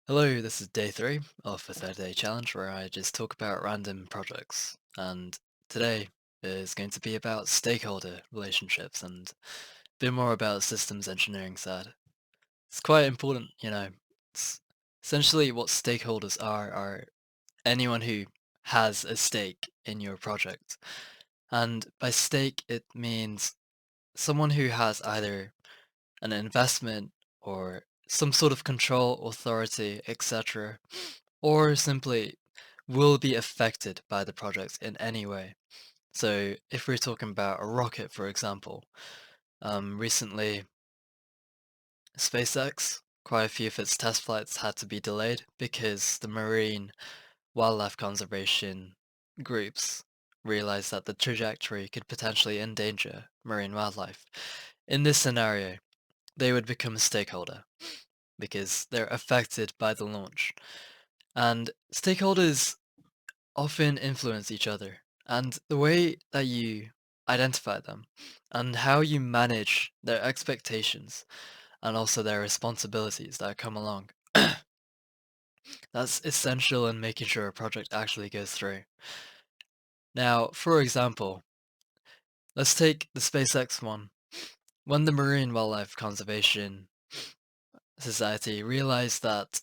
Hello, this is day 3 of the 30 day challenge where I just talk about random projects. And today is going to be about stakeholder relationships and a bit more about systems engineering side. It's quite important, It's essentially what stakeholders are anyone who has a stake in your project. And by stake, it means someone who has either an investment or some sort of control, authority, etc., or simply will be affected by the project in any way. So if we're talking about a rocket, for example, recently SpaceX, quite a few of its test flights had to be delayed because the marine wildlife conservation groups realized that the trajectory could potentially endanger marine wildlife. In this scenario, they would become a stakeholder because they're affected by the launch. And stakeholders often influence each other, and the way that you identify them and how you manage their expectations and also their responsibilities that come along. That's essential in making sure a project actually goes through. Now, for example, let's take the SpaceX one. When the Marine Wildlife Conservation Society realized that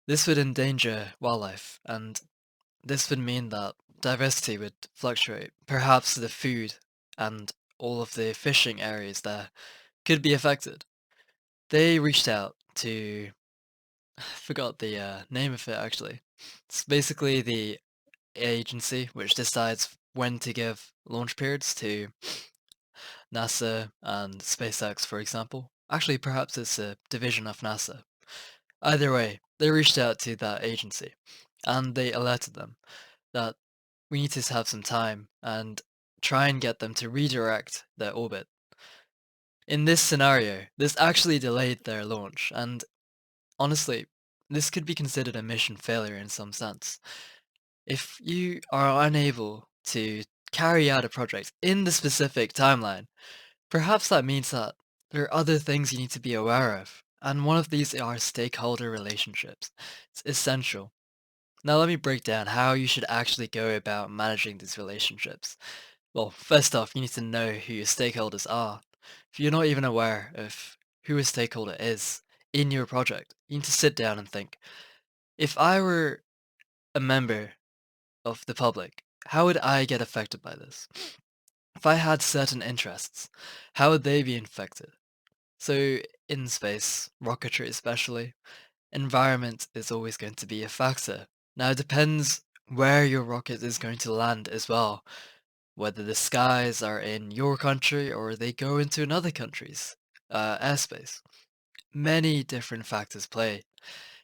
this would endanger wildlife, and this would mean that diversity would fluctuate. Perhaps the food and all of the fishing areas there could be affected. They reached out to, I forgot the name of it actually. It's basically the agency which decides when to give launch periods to NASA and SpaceX, for example. Actually, perhaps it's a division of NASA. Either way, they reached out to that agency and they alerted them that we need to have some time and try and get them to redirect their orbit. In this scenario, this actually delayed their launch, and honestly, this could be considered a mission failure in some sense. If you are unable to carry out a project in the specific timeline, perhaps that means that there are other things you need to be aware of, and one of these are stakeholder relationships. It's essential. Now let me break down how you should actually go about managing these relationships. Well, first off, you need to know who your stakeholders are. If you're not even aware of who a stakeholder is in your project, you need to sit down and think, if I were a member of the public, how would I get affected by this? If I had certain interests, how would they be infected? So, in space, rocketry especially, environment is always going to be a factor. Now, it depends where your rocket is going to land as well, whether the skies are in your country or they go into another country's airspace. Many different factors play.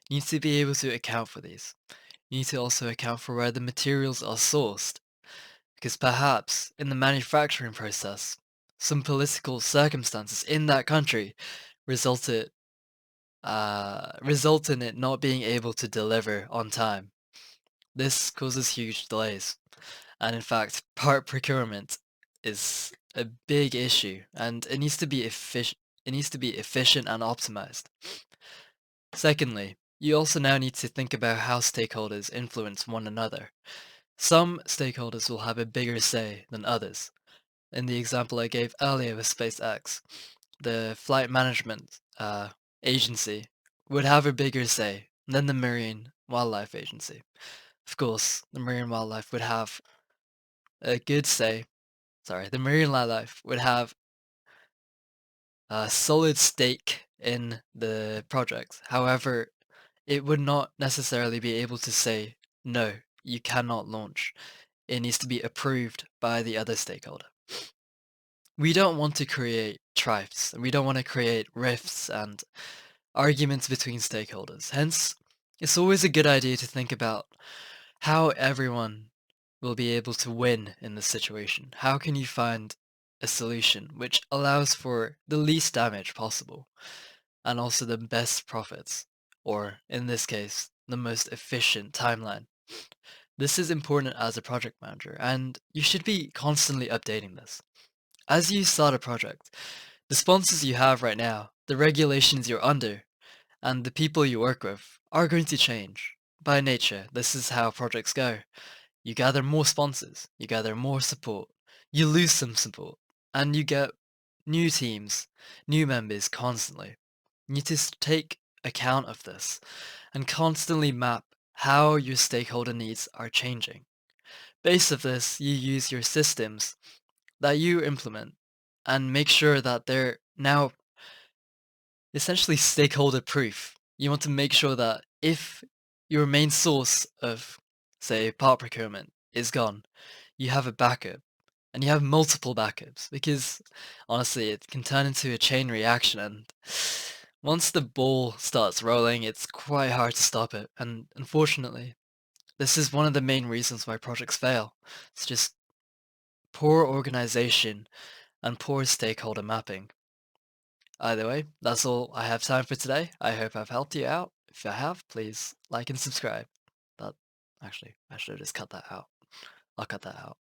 You need to be able to account for these. You need to also account for where the materials are sourced, because perhaps in the manufacturing process, some political circumstances in that country resulted result in it not being able to deliver on time. This causes huge delays. And in fact, part procurement is a big issue, and it needs to be efficient. It needs to be efficient and optimized. Secondly, you also now need to think about how stakeholders influence one another. Some stakeholders will have a bigger say than others. In the example I gave earlier with SpaceX, the flight management agency would have a bigger say than the Marine Wildlife Agency. Of course, the Marine Wildlife would have a good say the marine wildlife would have a solid stake in the project. However, it would not necessarily be able to say, no, you cannot launch. It needs to be approved by the other stakeholder. We don't want to create tribes, and we don't want to create rifts and arguments between stakeholders. Hence, it's always a good idea to think about how everyone will be able to win in this situation. How can you find a solution which allows for the least damage possible and also the best profits, or in this case, the most efficient timeline? This is important as a project manager, and you should be constantly updating this. As you start a project, the sponsors you have right now, the regulations you're under, and the people you work with are going to change. By nature, this is how projects go. You gather more sponsors, you gather more support, you lose some support, and you get new teams, new members constantly. You need to take account of this and constantly map how your stakeholder needs are changing. Based of this, you use your systems that you implement and make sure that they're now essentially stakeholder proof. You want to make sure that if your main source of, say, part procurement is gone, you have a backup and you have multiple backups because honestly, it can turn into a chain reaction. And once the ball starts rolling, it's quite hard to stop it. And unfortunately, this is one of the main reasons why projects fail. It's just poor organization and poor stakeholder mapping. Either way, that's all I have time for today. I hope I've helped you out. If I have, please like and subscribe. That actually, I should have just cut that out. I'll cut that out.